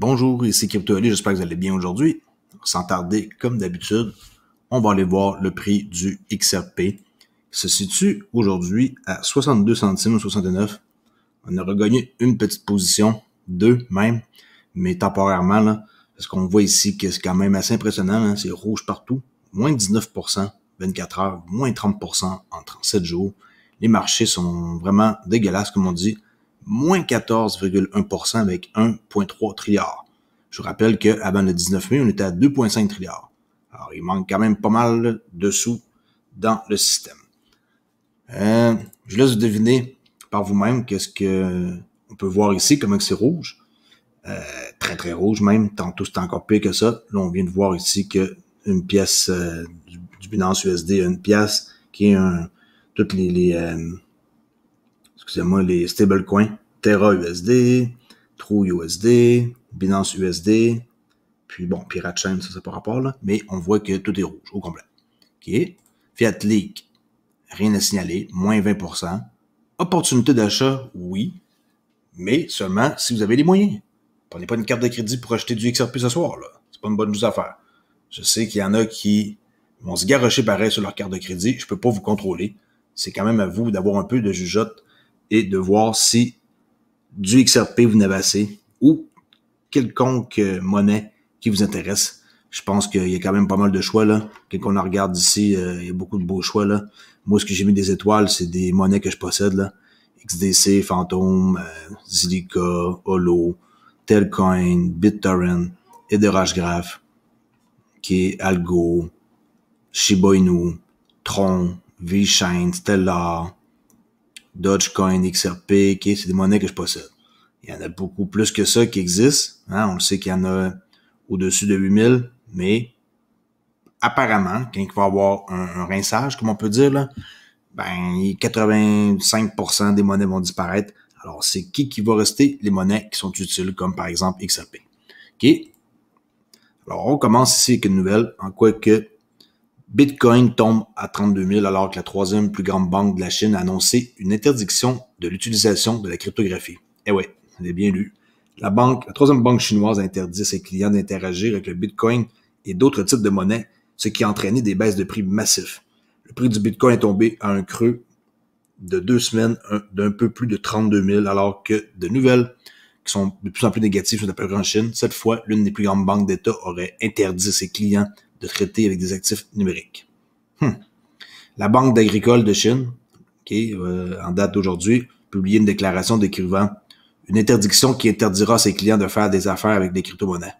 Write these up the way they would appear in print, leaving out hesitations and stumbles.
Bonjour, ici CryptoAli, j'espère que vous allez bien aujourd'hui. Sans tarder, comme d'habitude, on va aller voir le prix du XRP qui se situe aujourd'hui à 62 centimes ou 69. On a regagné une petite position, deux même, mais temporairement, là, parce qu'on voit ici que c'est quand même assez impressionnant, hein, c'est rouge partout, moins 19%, 24 heures, moins 30% en 37 jours. Les marchés sont vraiment dégueulasses, comme on dit, moins 14,1% avec 1,3 trilliard. Je vous rappelle qu'avant le 19 mai, on était à 2,5 trilliards. Alors, il manque quand même pas mal de sous dans le système. Je laisse deviner par vous-même qu'est-ce que on peut voir ici, comment c'est rouge. Très, très rouge même. Tantôt, c'était encore pire que ça. Là, on vient de voir ici que une pièce du Binance USD, une pièce qui est toutes les excusez-moi, les stablecoins, Terra USD, True USD, Binance USD, puis bon, Pirate Chain, ça c'est pas rapport là, mais on voit que tout est rouge au complet. OK? Fiat Leak, rien à signaler, moins 20%. Opportunité d'achat, oui, mais seulement si vous avez les moyens. Prenez pas une carte de crédit pour acheter du XRP ce soir, là. C'est pas une bonne chose à faire. Je sais qu'il y en a qui vont se garrocher pareil sur leur carte de crédit. Je peux pas vous contrôler. C'est quand même à vous d'avoir un peu de jugeote et de voir si du XRP vous n'avez assez ou quelconque monnaie qui vous intéresse. Je pense qu'il y a quand même pas mal de choix, là. Quand on en regarde ici, il y a beaucoup de beaux choix, là. Moi, ce que j'ai mis des étoiles, c'est des monnaies que je possède, là. XDC, Phantom, Zilliqa, Holo, Telcoin, BitTorrent, EtherHashGraph, qui est Algo, Shiba Inu, Tron, VeChain, Stellar, Dogecoin, XRP, okay, c'est des monnaies que je possède. Il y en a beaucoup plus que ça qui existent. Hein? On le sait qu'il y en a au-dessus de 8000, mais apparemment, quand il va y avoir un rinçage, comme on peut dire, là, ben 85% des monnaies vont disparaître. Alors, c'est qui va rester? Les monnaies qui sont utiles, comme par exemple XRP. OK? Alors, on commence ici avec une nouvelle, en quoi que Bitcoin tombe à 32 000 alors que la troisième plus grande banque de la Chine a annoncé une interdiction de l'utilisation de la cryptographie. Eh ouais, vous avez bien lu. La troisième banque chinoise a interdit à ses clients d'interagir avec le Bitcoin et d'autres types de monnaies, ce qui a entraîné des baisses de prix massifs. Le prix du Bitcoin est tombé à un creux de 2 semaines d'un peu plus de 32 000 alors que de nouvelles qui sont de plus en plus négatives sont apparues en Chine. Cette fois, l'une des plus grandes banques d'État aurait interdit à ses clients de traiter avec des actifs numériques. La Banque d'agricole de Chine, en date d'aujourd'hui, publié une déclaration décrivant une interdiction qui interdira à ses clients de faire des affaires avec des crypto-monnaies.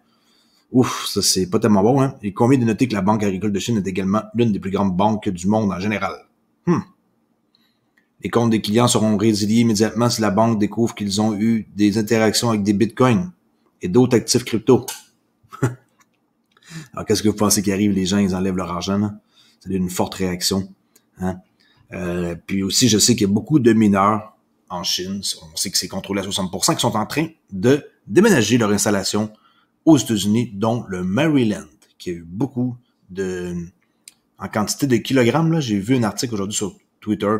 Ouf, ça c'est pas tellement bon, hein? Il convient de noter que la Banque agricole de Chine est également l'une des plus grandes banques du monde en général. Les comptes des clients seront résiliés immédiatement si la banque découvre qu'ils ont eu des interactions avec des bitcoins et d'autres actifs crypto. Alors, qu'est-ce que vous pensez qui arrive? Les gens, ils enlèvent leur argent, là? C'est une forte réaction. Hein? Puis aussi, je sais qu'il y a beaucoup de mineurs en Chine, on sait que c'est contrôlé à 60%, qui sont en train de déménager leur installation aux États-Unis, dont le Maryland, qui a eu beaucoup en quantité de kilogrammes, là. J'ai vu un article aujourd'hui sur Twitter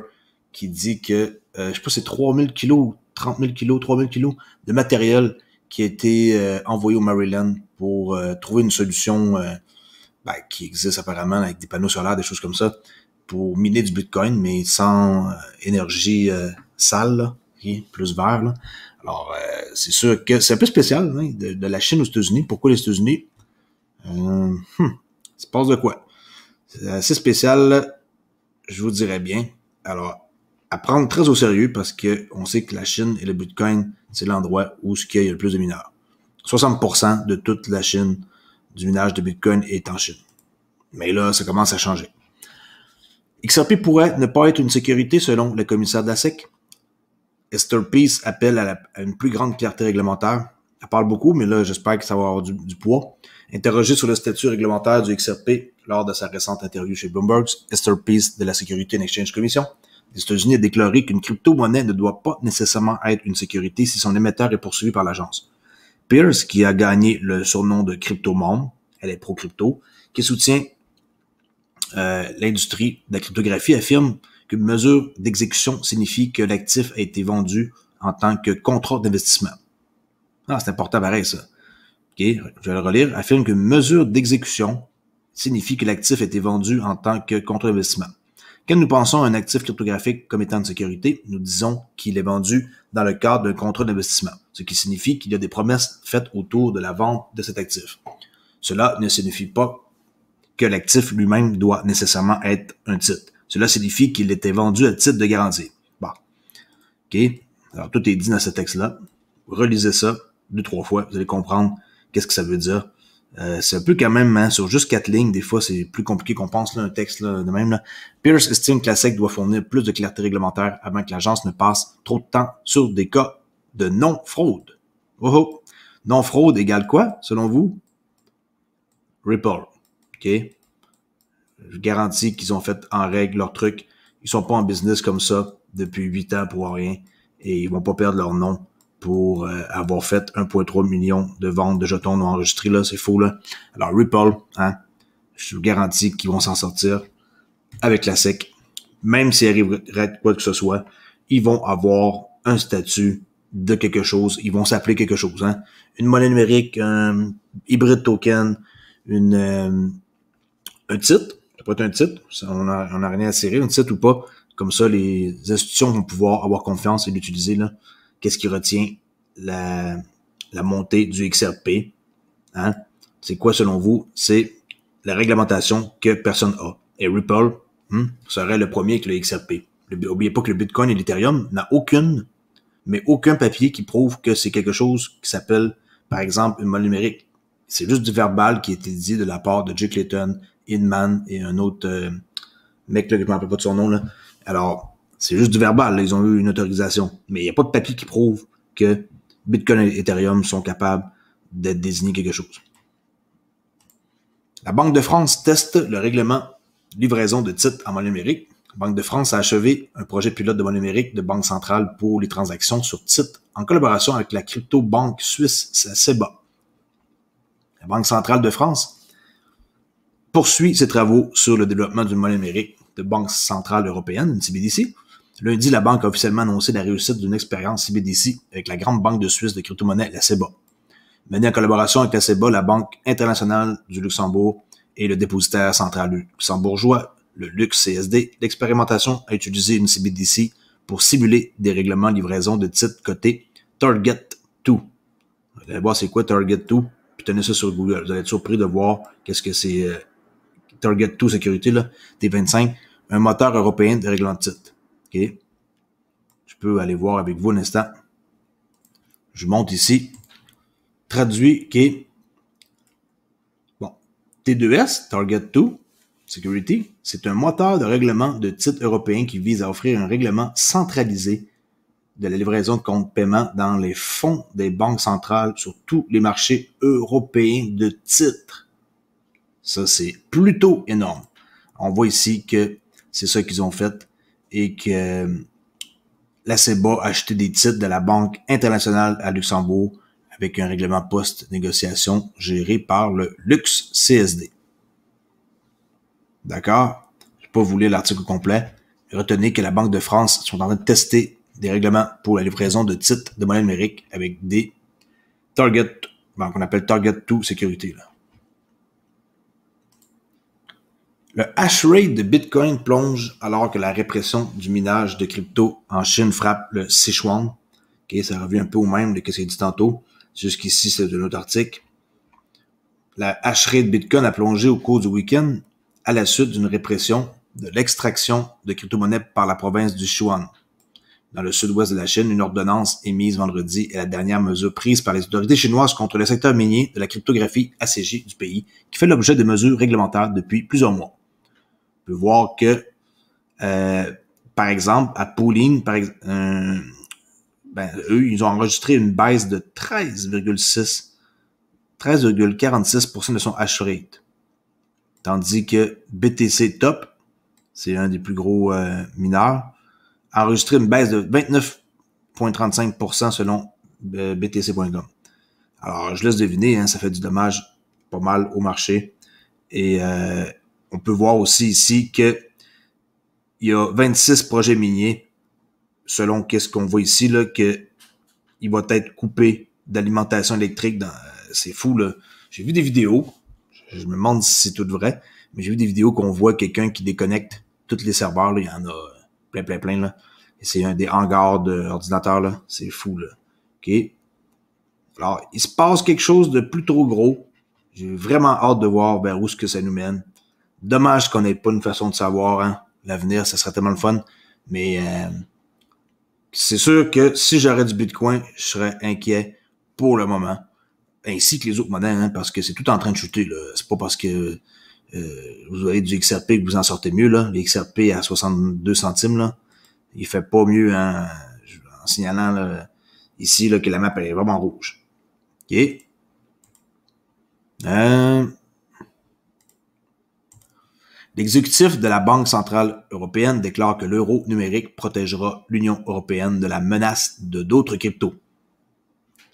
qui dit que, je sais pas, c'est 3000 kilos, 30 000 kilos, 3000 kilos de matériel qui a été envoyé au Maryland pour trouver une solution qui existe apparemment avec des panneaux solaires, des choses comme ça, pour miner du Bitcoin, mais sans énergie sale, là, plus vert. Là. Alors, c'est sûr que c'est un peu spécial hein, de la Chine aux États-Unis. Pourquoi les États-Unis? Il se passe de quoi? C'est assez spécial, là, je vous dirais bien. Alors, à prendre très au sérieux parce que on sait que la Chine et le Bitcoin, c'est l'endroit où il y a le plus de mineurs. 60% de toute la Chine, du minage de Bitcoin est en Chine. Mais là, ça commence à changer. XRP pourrait ne pas être une sécurité selon le commissaire de la SEC. Esther Peace appelle à une plus grande clarté réglementaire. Elle parle beaucoup, mais là, j'espère que ça va avoir du poids. Interrogée sur le statut réglementaire du XRP lors de sa récente interview chez Bloomberg, Esther Peace de la Security and Exchange Commission des États-Unis a déclaré qu'une crypto-monnaie ne doit pas nécessairement être une sécurité si son émetteur est poursuivi par l'agence. Pierce, qui a gagné le surnom de Crypto-Mom, elle est pro-crypto, qui soutient l'industrie de la cryptographie, affirme qu'une mesure d'exécution signifie que l'actif a été vendu en tant que contrat d'investissement. Ah, c'est important pareil, ça. je vais le relire, affirme qu'une mesure d'exécution signifie que l'actif a été vendu en tant que contrat d'investissement. Quand nous pensons à un actif cryptographique comme étant de sécurité, nous disons qu'il est vendu dans le cadre d'un contrat d'investissement, ce qui signifie qu'il y a des promesses faites autour de la vente de cet actif. Cela ne signifie pas que l'actif lui-même doit nécessairement être un titre. Cela signifie qu'il était vendu à titre de garantie. Bon. OK? Alors, tout est dit dans ce texte-là. Relisez ça 2-3 fois, vous allez comprendre qu'est-ce que ça veut dire. C'est un peu quand même, hein, sur juste 4 lignes, des fois, c'est plus compliqué qu'on pense, là, un texte là, de même. Là. Pierce estime que la SEC doit fournir plus de clarté réglementaire avant que l'agence ne passe trop de temps sur des cas de non-fraude. Oh oh! Non-fraude égale quoi, selon vous? Ripple. OK? Je garantis qu'ils ont fait en règle leur truc. Ils sont pas en business comme ça depuis 8 ans pour rien. Et ils vont pas perdre leur nom pour avoir fait 1,3 million de ventes de jetons non enregistrés. Là, c'est faux, là. Alors, Ripple, hein, je vous garantis qu'ils vont s'en sortir avec la SEC. Même s'il arriverait quoi que ce soit, ils vont avoir un statut de quelque chose. Ils vont s'appeler quelque chose. Hein. Une monnaie numérique, un hybride token, un titre. Ça peut être un titre. On a rien à serrer, un titre ou pas. Comme ça, les institutions vont pouvoir avoir confiance et l'utiliser, là. Qu'est-ce qui retient la montée du XRP? Hein? C'est quoi, selon vous? C'est la réglementation que personne a. Et Ripple serait le premier avec le XRP. N'oubliez pas que le Bitcoin et l'Ethereum n'a aucun papier qui prouve que c'est quelque chose qui s'appelle, par exemple, une monnaie numérique. C'est juste du verbal qui a été dit de la part de Jay Clayton, Inman et un autre mec là, que je ne me rappelle pas de son nom, là. Alors, c'est juste du verbal, là, ils ont eu une autorisation. Mais il n'y a pas de papier qui prouve que Bitcoin et Ethereum sont capables d'être désignés quelque chose. La Banque de France teste le règlement de livraison de titres en monnaie numérique. La Banque de France a achevé un projet pilote de monnaie numérique de banque centrale pour les transactions sur titres en collaboration avec la crypto-banque suisse, la CEBA. La Banque centrale de France poursuit ses travaux sur le développement d'une monnaie numérique de Banque centrale européenne, une CBDC. Lundi, la banque a officiellement annoncé la réussite d'une expérience CBDC avec la grande banque de Suisse de crypto-monnaie, la CEBA. Menée en collaboration avec la CEBA, la Banque internationale du Luxembourg et le dépositaire central luxembourgeois, le LuxCSD, l'expérimentation a utilisé une CBDC pour simuler des règlements de livraison de titres cotés Target 2. Vous allez voir c'est quoi Target 2, puis tenez ça sur Google. Vous allez être surpris de voir qu'est-ce que c'est Target 2 sécurité, là, T25, un moteur européen de règlement de titres. OK? Je peux aller voir avec vous un instant. Je monte ici. Traduit, OK? Bon. T2S, Target 2, Security, c'est un moteur de règlement de titres européen qui vise à offrir un règlement centralisé de la livraison de comptes paiement dans les fonds des banques centrales sur tous les marchés européens de titres. Ça, c'est plutôt énorme. On voit ici que c'est ça qu'ils ont fait et que la CEBA a acheté des titres de la Banque internationale à Luxembourg avec un règlement post-négociation géré par le LuxCSD. D'accord? Je ne vais pas vous lire l'article complet. Retenez que la Banque de France sont en train de tester des règlements pour la livraison de titres de monnaie numérique avec des Target, qu'on appelle Target 2 sécurité. Là. Le hash rate de Bitcoin plonge alors que la répression du minage de crypto en Chine frappe le Sichuan. Okay, ça revient un peu au même de ce que c'est dit tantôt. Jusqu'ici, c'est de notre article. La hash rate de Bitcoin a plongé au cours du week-end à la suite d'une répression de l'extraction de crypto-monnaies par la province du Sichuan. Dans le sud-ouest de la Chine, une ordonnance émise vendredi est la dernière mesure prise par les autorités chinoises contre le secteur minier de la cryptographie assiégée du pays, qui fait l'objet de mesures réglementaires depuis plusieurs mois. On peut voir que, par exemple, à Pooling, eux, ils ont enregistré une baisse de 13,46% de son hash rate. Tandis que BTC Top, c'est un des plus gros mineurs, a enregistré une baisse de 29,35% selon BTC.com. Alors, je laisse deviner, hein, ça fait du dommage pas mal au marché. Et on peut voir aussi ici que il y a 26 projets miniers, selon qu'est-ce qu'on voit ici, là, que il va être coupé d'alimentation électrique c'est fou, là. J'ai vu des vidéos, je me demande si c'est tout vrai, mais j'ai vu des vidéos qu'on voit quelqu'un qui déconnecte tous les serveurs, là. Il y en a plein, là. Et c'est un des hangars d'ordinateurs, là. C'est fou, là. OK? Alors, il se passe quelque chose de plus trop gros. J'ai vraiment hâte de voir vers où ce que ça nous mène. Dommage qu'on n'ait pas une façon de savoir, hein. L'avenir, ça serait tellement le fun. Mais c'est sûr que si j'aurais du Bitcoin, je serais inquiet pour le moment. Ainsi que les autres monnaies, hein, parce que c'est tout en train de chuter, là. C'est pas parce que vous avez du XRP que vous en sortez mieux, là. Les XRP à 62 centimes, là, il fait pas mieux, hein, en signalant là, ici là, que la map est vraiment rouge. OK? L'exécutif de la Banque centrale européenne déclare que l'euro numérique protégera l'Union européenne de la menace de d'autres cryptos.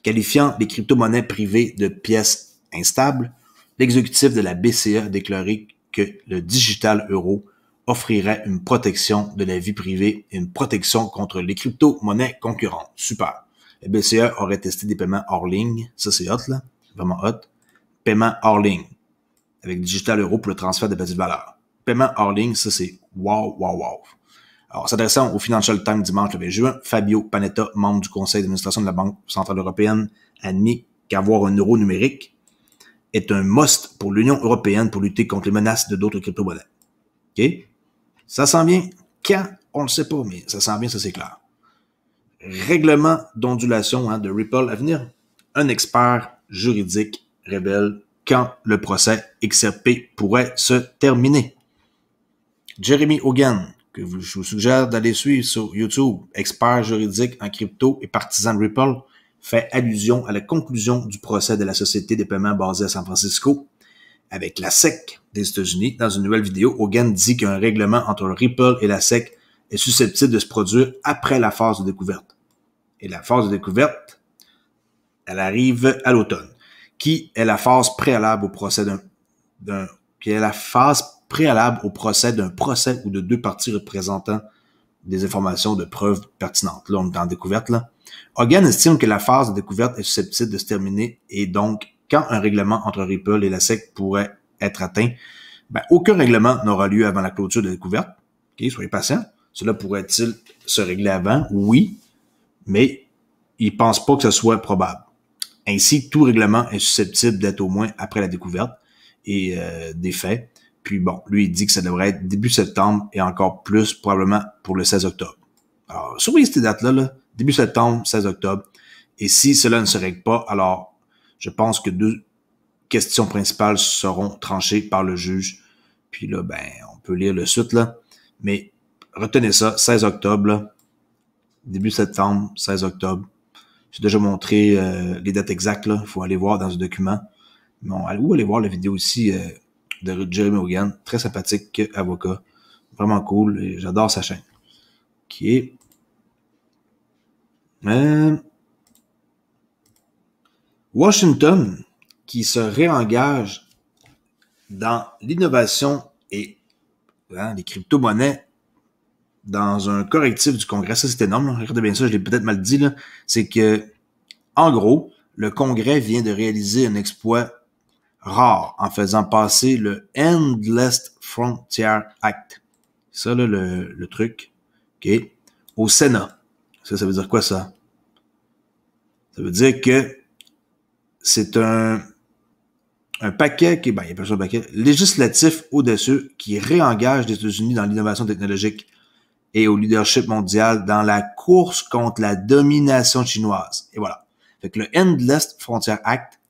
Qualifiant les crypto-monnaies privées de pièces instables, l'exécutif de la BCE a déclaré que le digital euro offrirait une protection de la vie privée et une protection contre les crypto-monnaies concurrentes. Super. La BCE aurait testé des paiements hors ligne. Ça, c'est hot, là. Vraiment hot. Paiement hors ligne. Avec digital euro pour le transfert de petites valeurs. Paiement hors ligne, ça, c'est wow. Alors, s'adressant au Financial Times dimanche le 20 juin, Fabio Panetta, membre du conseil d'administration de la Banque centrale européenne, a admis qu'avoir un euro numérique est un must pour l'Union européenne pour lutter contre les menaces de d'autres crypto-monnaies. OK? Ça s'en vient quand? On ne le sait pas, mais ça s'en vient, ça c'est clair. Règlement d'ondulation de Ripple à venir. Un expert juridique révèle quand le procès XRP pourrait se terminer. Jeremy Hogan, que je vous suggère d'aller suivre sur YouTube, expert juridique en crypto et partisan de Ripple, fait allusion à la conclusion du procès de la société des paiements basée à San Francisco avec la SEC des États-Unis. Dans une nouvelle vidéo, Hogan dit qu'un règlement entre Ripple et la SEC est susceptible de se produire après la phase de découverte. Et la phase de découverte, elle arrive à l'automne, qui est la phase préalable au procès d'un procès ou de deux parties représentant des informations de preuves pertinentes. Là, on est en découverte, là. Hogan estime que la phase de découverte est susceptible de se terminer et donc, quand un règlement entre Ripple et la SEC pourrait être atteint, aucun règlement n'aura lieu avant la clôture de la découverte. OK, soyez patients. Cela pourrait-il se régler avant? Oui, mais il pense pas que ce soit probable. Ainsi, tout règlement est susceptible d'être au moins après la découverte et des faits. Puis bon, lui, il dit que ça devrait être début septembre et encore plus probablement pour le 16 octobre. Alors, surveillez ces dates-là, là, début septembre, 16 octobre. Et si cela ne se règle pas, alors je pense que deux questions principales seront tranchées par le juge. Puis là, on peut lire le suite, là. Mais retenez ça, 16 octobre, là, début septembre, 16 octobre. J'ai déjà montré les dates exactes, là. Il faut aller voir dans ce document. Bon, allez voir la vidéo ici de Jeremy Hogan. Très sympathique avocat. Vraiment cool. Et j'adore sa chaîne. Qui est... Washington, qui se réengage dans l'innovation et les crypto-monnaies dans un correctif du Congrès. Ça, c'est énorme. Là. Regardez bien ça, je l'ai peut-être mal dit. Là. C'est que, en gros, le Congrès vient de réaliser un exploit rare en faisant passer le Endless Frontier Act. Ça, là, le truc, OK, au Sénat. Ça veut dire quoi, ça? Ça veut dire que c'est un paquet qui, il appelle ça un paquet législatif audacieux qui réengage les États-Unis dans l'innovation technologique et au leadership mondial dans la course contre la domination chinoise. Et voilà. Fait que le Endless Frontier Act,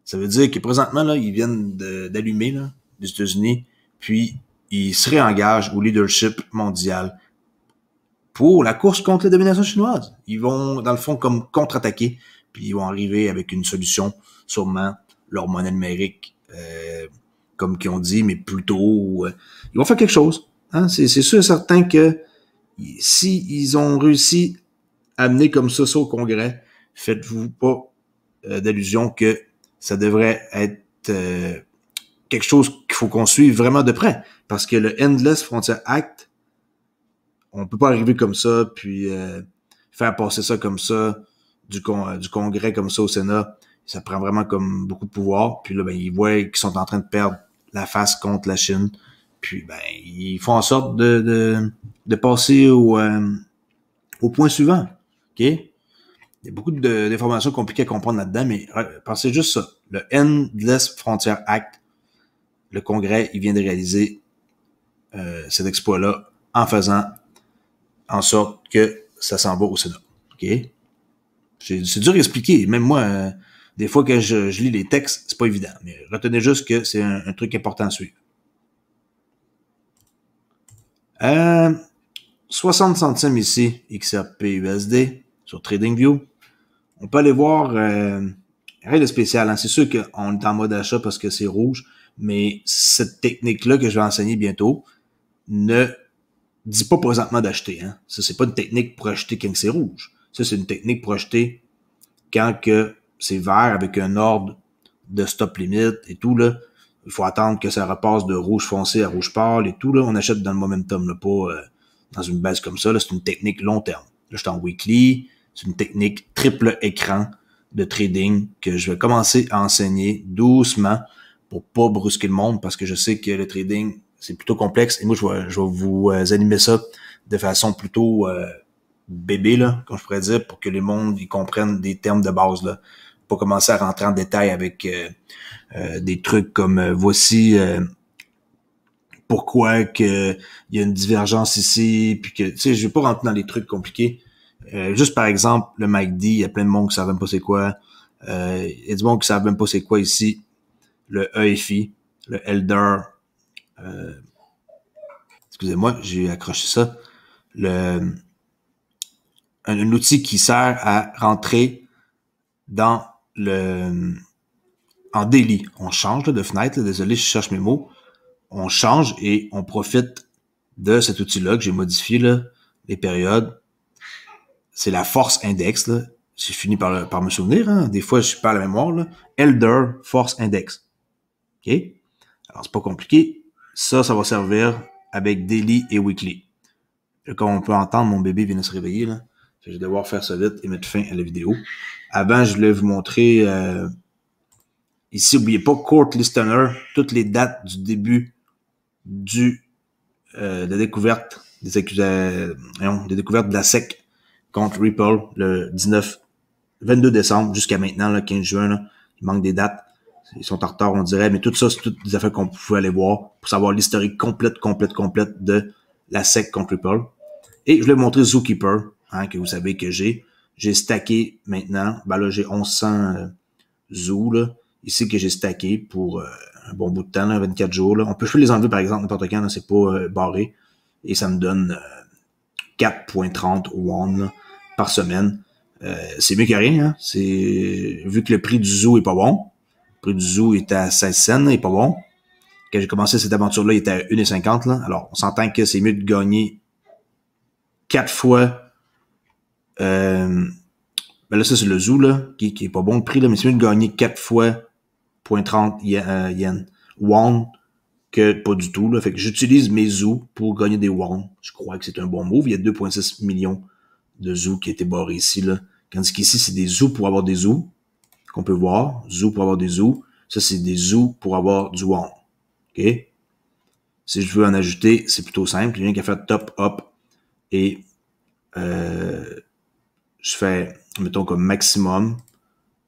ça veut dire que présentement, là, ils viennent d'allumer, là, les États-Unis, puis ils se réengagent au leadership mondial pour la course contre la domination chinoise. Ils vont, dans le fond, comme contre-attaquer, puis ils vont arriver avec une solution, sûrement, leur monnaie numérique, comme qu'ils ont dit, mais plutôt, ils vont faire quelque chose. Hein? C'est sûr et certain que si ils ont réussi à amener comme ça au Congrès, faites-vous pas d'allusion que ça devrait être quelque chose qu'il faut qu'on suive vraiment de près. Parce que le Endless Frontier Act, on peut pas arriver comme ça, puis faire passer ça comme ça, du Congrès comme ça au Sénat. Ça prend vraiment comme beaucoup de pouvoir. Puis là, ben, ils voient qu'ils sont en train de perdre la face contre la Chine. Puis, ben, ils font en sorte de passer au point suivant. OK? Il y a beaucoup d'informations compliquées à comprendre là-dedans, mais pensez juste ça. Le Endless Frontier Act, le Congrès, il vient de réaliser cet exploit-là en faisant en sorte que ça s'en va au Sénat. OK? C'est dur à expliquer. Même moi, des fois que je lis les textes, c'est pas évident. Mais retenez juste que c'est un truc important à suivre. 60 centimes ici, XRP USD, sur TradingView. On peut aller voir rien de spécial. Hein. C'est sûr qu'on est en mode achat parce que c'est rouge, mais cette technique-là que je vais enseigner bientôt ne dit pas présentement d'acheter. Hein. Ça, c'est pas une technique pour acheter quand c'est rouge. Ça, c'est une technique pour acheter quand que c'est vert avec un ordre de stop limit et tout, là. Il faut attendre que ça repasse de rouge foncé à rouge pâle et tout, là. On achète dans le momentum, là, pas dans une base comme ça. Là, c'est une technique long terme. Là, je suis en weekly. C'est une technique triple écran de trading que je vais commencer à enseigner doucement pour pas brusquer le monde parce que je sais que le trading, c'est plutôt complexe. Et moi, je vais vous animer ça de façon plutôt bébé, là, comme je pourrais dire, pour que les mondes ils comprennent des termes de base, là. Pas commencer à rentrer en détail avec des trucs comme voici pourquoi que il y a une divergence ici, puis que, tu sais, je vais pas rentrer dans les trucs compliqués. Juste par exemple, le MACD, il y a plein de monde qui savent même pas c'est quoi. Il y a du monde qui savent même pas c'est quoi ici. Le EFI, le Elder, excusez-moi, j'ai accroché ça. Un outil qui sert à rentrer dans en daily. On change là, de fenêtre, là, désolé, je cherche mes mots. On change et on profite de cet outil-là que j'ai modifié, là, les périodes. C'est la force index, là. J'ai fini par me souvenir, hein. Des fois, je suis pas à la mémoire, là. Elder Force Index. OK? Alors, c'est pas compliqué. Ça va servir avec daily et weekly. Et comme on peut entendre, mon bébé vient de se réveiller, là. Je vais devoir faire ça vite et mettre fin à la vidéo. Avant, je voulais vous montrer ici, n'oubliez pas, Court Listener, toutes les dates du début de la découverte des découvertes de la SEC contre Ripple le 22 décembre jusqu'à maintenant, le 15 juin. Là, il manque des dates. Ils sont en retard, on dirait, mais tout ça, c'est toutes des affaires qu'on pouvait aller voir pour savoir l'historique complète de la SEC contre Ripple. Et je voulais vous montrer Zookeeper, hein, que vous savez que j'ai. J'ai stacké maintenant. Ben là, j'ai 1100 Zoo, là, ici que j'ai stacké pour un bon bout de temps, là, 24 jours. Là. On peut les enlever, par exemple, n'importe quand, là, c'est pas barré. Et ça me donne 4.30 won par semaine. C'est mieux que rien, hein. C'est vu que le prix du Zoo est pas bon. Le prix du Zoo est à 16 cents, il est pas bon. Quand j'ai commencé cette aventure-là, il était à 1,50 là. Alors, on s'entend que c'est mieux de gagner 4 fois. Ben là, ça, c'est le Zoo, là, qui est pas bon le prix, là, mais c'est mieux de gagner 4 fois 0.30 yen. Won que pas du tout, là. Fait que j'utilise mes Zoo pour gagner des won. Je crois que c'est un bon move. Il y a 2,6 millions de Zoo qui étaient barrés ici, là. Tandis qu'ici, c'est des Zoo pour avoir des Zoo. Qu'on peut voir. Zoo pour avoir des Zoo. Ça, c'est des Zoo pour avoir du won. OK? Si je veux en ajouter, c'est plutôt simple. Il y a rien qu'à faire top, up. Et je fais, mettons, comme maximum.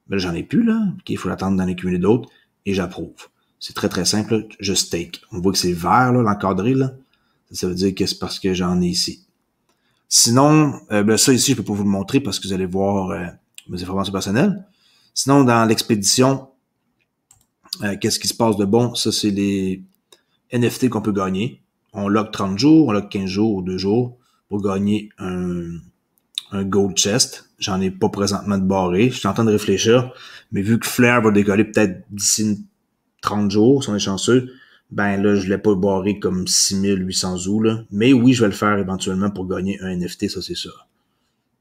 Mais là, j'en ai plus, là. OK, il faut l'attendre d'en accumuler d'autres. Et j'approuve. C'est très, très simple. Là. Je stake. On voit que c'est vert, là, l'encadré, là. Ça veut dire que c'est parce que j'en ai ici. Sinon, ben ça ici, je peux pas vous le montrer parce que vous allez voir mes informations personnelles. Sinon, dans l'expédition, qu'est-ce qui se passe de bon? Ça, c'est les NFT qu'on peut gagner. On lock 30 jours, on lock 15 jours ou 2 jours pour gagner un gold chest. J'en ai pas présentement de barré. Je suis en train de réfléchir. Mais vu que Flare va décoller peut-être d'ici 30 jours, si on est chanceux, ben là, je l'ai pas barré comme 6800 Zoo, là. Mais oui, je vais le faire éventuellement pour gagner un NFT, ça c'est sûr.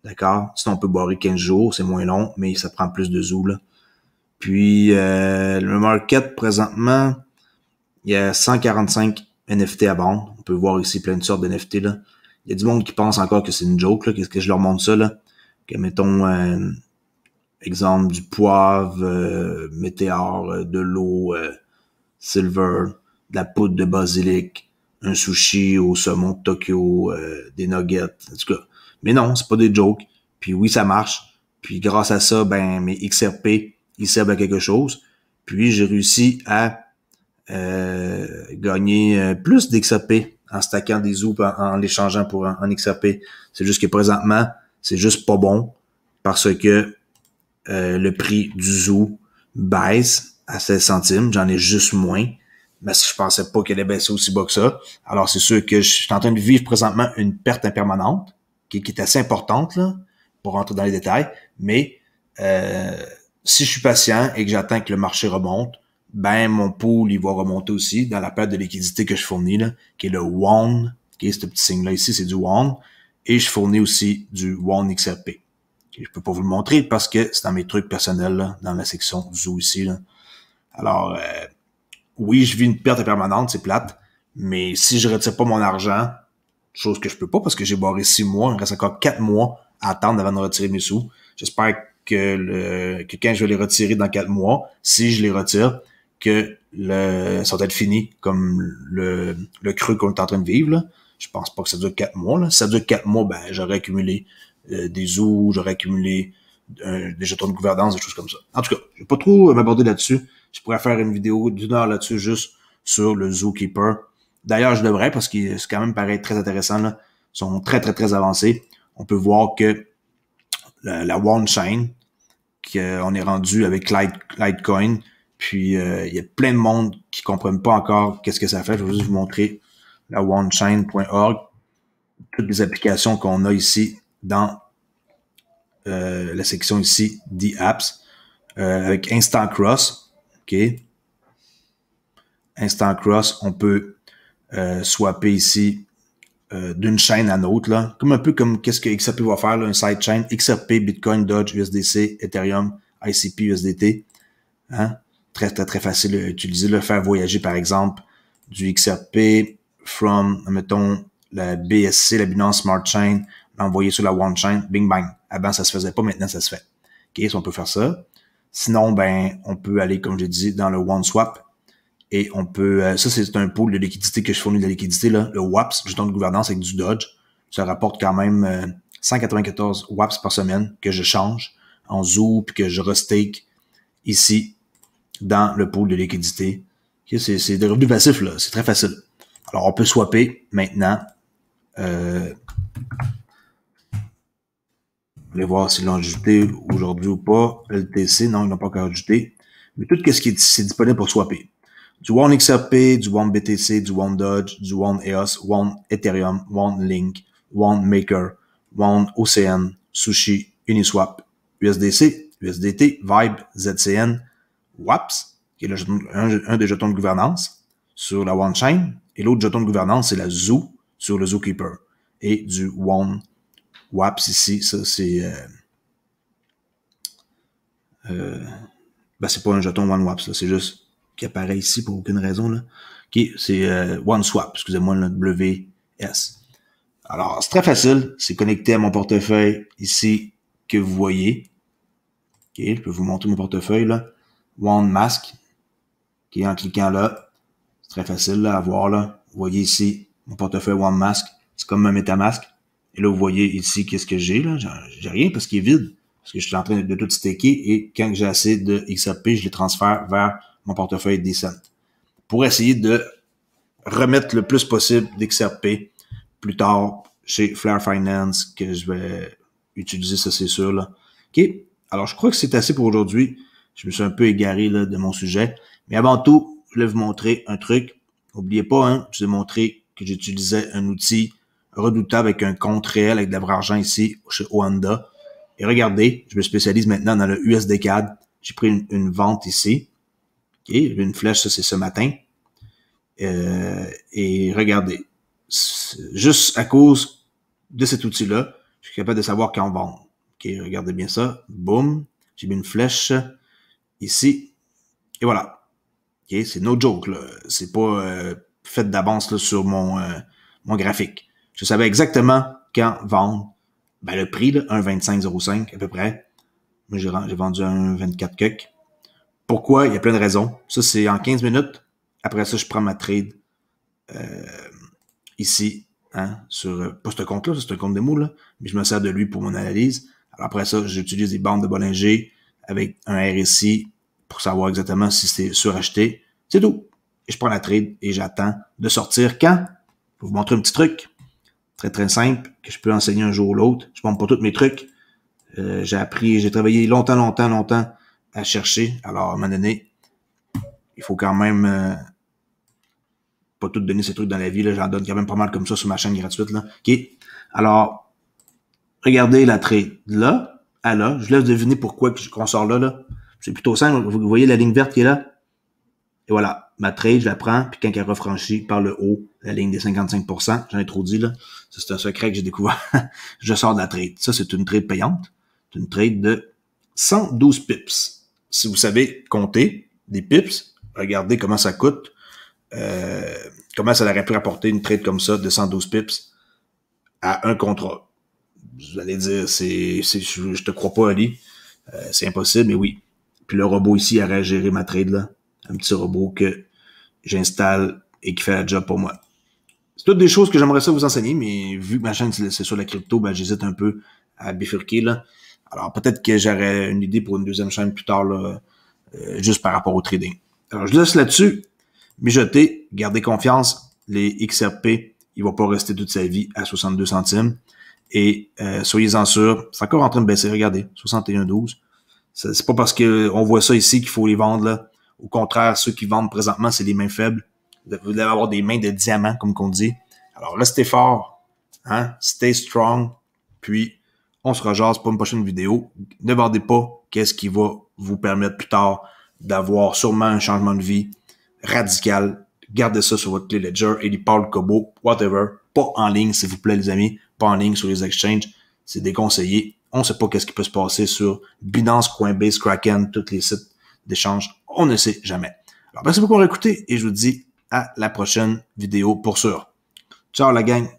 D'accord? Sinon, on peut barrer 15 jours, c'est moins long, mais ça prend plus de Zoo, là. Puis, le market, présentement, il y a 145 NFT à vendre. On peut voir ici plein de sortes de NFT, là. Il y a du monde qui pense encore que c'est une joke, là. Qu'est-ce que je leur montre ça, là? Que, mettons, exemple du poivre, météore, de l'eau, silver, de la poudre de basilic, un sushi au saumon de Tokyo, des nuggets, en tout cas. Mais non, c'est pas des jokes. Puis oui, ça marche. Puis grâce à ça, ben mes XRP, ils servent à quelque chose. Puis j'ai réussi à gagner plus d'XRP en stackant des OUP, en l'échangeant pour un XRP. C'est juste que présentement, c'est juste pas bon parce que le prix du zoo baisse à 16 centimes. J'en ai juste moins. Mais je pensais pas qu'elle allait baisser aussi bas que ça. Alors, c'est sûr que je suis en train de vivre présentement une perte impermanente qui est assez importante, là, pour rentrer dans les détails. Mais si je suis patient et que j'attends que le marché remonte, ben mon pool, il va remonter aussi dans la perte de liquidité que je fournis, là, qui est le WON, qui est ce petit signe-là ici, c'est du WON. Et je fournis aussi du WON XRP. Je peux pas vous le montrer parce que c'est dans mes trucs personnels, là, dans la section Zoo ici, là. Alors, oui, je vis une perte permanente, c'est plate, mais si je retire pas mon argent, chose que je peux pas parce que j'ai barré 6 mois, il me reste encore 4 mois à attendre avant de retirer mes sous. J'espère que quand je vais les retirer dans 4 mois, si je les retire, que ça va être fini comme le creux qu'on est en train de vivre, là. Je pense pas que ça dure 4 mois, là. Si ça dure 4 mois, ben, j'aurais accumulé des zoos, j'aurais accumulé des jetons de gouvernance, des choses comme ça. En tout cas, je vais pas trop m'aborder là-dessus. Je pourrais faire une vidéo d'1 heure là-dessus juste sur le Zookeeper. D'ailleurs, je devrais parce que c'est quand même pareil très intéressant, là. Ils sont très, très, très avancés. On peut voir que la One Chain, qu'on est rendu avec Litecoin, puis il y a plein de monde qui comprennent pas encore qu'est-ce que ça fait. Je vais juste vous montrer la onechain.org, toutes les applications qu'on a ici dans la section ici, The Apps, avec Instant Cross, ok. Instant Cross, on peut swapper ici d'une chaîne à l'autre, là, comme un peu comme qu'est-ce que XRP va faire, là, un sidechain, XRP, Bitcoin, Dodge, USDC, Ethereum, ICP, USDT, hein? Très, très, très facile à utiliser, là, faire voyager, par exemple, du XRP from, mettons, la BSC, la Binance Smart Chain, l'envoyer sur la One Chain, bing bang. Avant, ça se faisait pas, maintenant, ça se fait. OK, si on peut faire ça. Sinon, ben, on peut aller, comme j'ai dit, dans le OneSwap. Et on peut, ça c'est un pool de liquidité que je fournis de la liquidité, là, le WAPS, jeton de gouvernance avec du Dodge. Ça rapporte quand même 194 WAPS par semaine que je change en zoo puis que je restake ici dans le pool de liquidité. Okay, c'est des revenus passifs, là, c'est très facile. Alors on peut swapper maintenant. Vous allez voir s'ils l'ont ajouté aujourd'hui ou pas. LTC, non, ils l'ont pas encore ajouté. Mais tout ce qui est disponible pour swapper. Du One XRP, du One BTC, du One Dodge, du One EOS, One Ethereum, One Link, One Maker, One OCN, Sushi, Uniswap, USDC, USDT, Vibe, ZCN, WAPS, qui est un des jetons de gouvernance sur la One Chain, et l'autre jeton de gouvernance, c'est la Zoo sur le Zookeeper, et du One WAPS ici, ça c'est ben c'est pas un jeton One WAPS, là, c'est juste qui apparaît ici pour aucune raison, là. OK, c'est OneSwap, excusez-moi, le WS. Alors, c'est très facile. C'est connecté à mon portefeuille ici que vous voyez. OK, je peux vous montrer mon portefeuille, là. OneMask. OK, en cliquant là, c'est très facile là, à voir, là. Vous voyez ici mon portefeuille OneMask. C'est comme un MetaMask. Et là, vous voyez ici qu'est-ce que j'ai, là. J'ai rien parce qu'il est vide. Parce que je suis en train de tout staker et quand j'ai assez de XRP, je les transfère vers mon portefeuille Decent pour essayer de remettre le plus possible d'XRP plus tard chez Flare Finance que je vais utiliser, ça c'est sûr, là. OK? Alors, je crois que c'est assez pour aujourd'hui. Je me suis un peu égaré là, de mon sujet. Mais avant tout, je voulais vous montrer un truc. N'oubliez pas, hein, je vous ai montré que j'utilisais un outil redoutable avec un compte réel avec de la vraie argent ici chez Oanda. Et regardez, je me spécialise maintenant dans le USDCAD. J'ai pris une vente ici. OK, une flèche, ça c'est ce matin. Et regardez, juste à cause de cet outil-là, je suis capable de savoir quand vendre. OK, regardez bien ça. Boum, j'ai mis une flèche ici. Et voilà. OK, c'est no joke, là. C'est pas fait d'avance là, sur mon graphique. Je savais exactement quand vendre. Ben, le prix, là, 1,2505 à peu près. Moi, j'ai vendu un 24 cuck. Pourquoi? Il y a plein de raisons. Ça, c'est en 15 minutes. Après ça, je prends ma trade ici, hein, sur pas ce compte-là, c'est un compte démo, là, mais je me sers de lui pour mon analyse. Alors après ça, j'utilise des bandes de Bollinger avec un RSI pour savoir exactement si c'est suracheté. C'est tout. Et je prends la trade et j'attends de sortir quand? Je vais vous montrer un petit truc. Très, très simple, que je peux enseigner un jour ou l'autre. Je ne montre pas tous mes trucs. J'ai travaillé longtemps à chercher. Alors, à un moment donné, il faut quand même pas tout donner ces trucs dans la vie. Là. J'en donne quand même pas mal comme ça sur ma chaîne gratuite. Là. OK. Alors, regardez la trade là, à là. Je laisse deviner pourquoi qu'on sort là, là. C'est plutôt simple. Vous voyez la ligne verte qui est là? Et voilà. Ma trade, je la prends, puis quand elle refranchit par le haut, la ligne des 55%, j'en ai trop dit, là. Ça, c'est un secret que j'ai découvert. Je sors de la trade. Ça, c'est une trade payante. C'est une trade de 112 pips. Si vous savez compter des pips, regardez comment ça coûte. Comment ça aurait pu rapporter une trade comme ça de 112 pips à un contrat. Vous allez dire, je te crois pas, Ali. C'est impossible, mais oui. Puis le robot ici aurait géré ma trade, là. Un petit robot que j'installe et qui fait la job pour moi. C'est toutes des choses que j'aimerais ça vous enseigner, mais vu que ma chaîne c'est sur la crypto, ben j'hésite un peu à bifurquer, là. Alors peut-être que j'aurais une idée pour une deuxième chaîne plus tard, là, juste par rapport au trading. Alors je laisse là-dessus, mijoter, gardez confiance, les XRP, il va pas rester toute sa vie à 62 centimes. Et soyez-en sûrs, c'est encore en train de baisser, regardez, 61,12. C'est pas parce qu'on voit ça ici qu'il faut les vendre, là. Au contraire, ceux qui vendent présentement, c'est les mains faibles. Vous devez avoir des mains de diamant, comme qu'on dit. Alors, restez fort, hein? Stay strong. Puis, on se rejase pour une prochaine vidéo. Ne vendez pas qu'est-ce qui va vous permettre plus tard d'avoir sûrement un changement de vie radical. Gardez ça sur votre clé Ledger, Paul Kobo, whatever. Pas en ligne, s'il vous plaît, les amis. Pas en ligne sur les exchanges. C'est déconseillé. On ne sait pas qu'est-ce qui peut se passer sur Binance, Coinbase, Kraken, tous les sites d'échange. On ne sait jamais. Alors, merci beaucoup pour écouter et je vous dis à la prochaine vidéo pour sûr. Ciao la gang!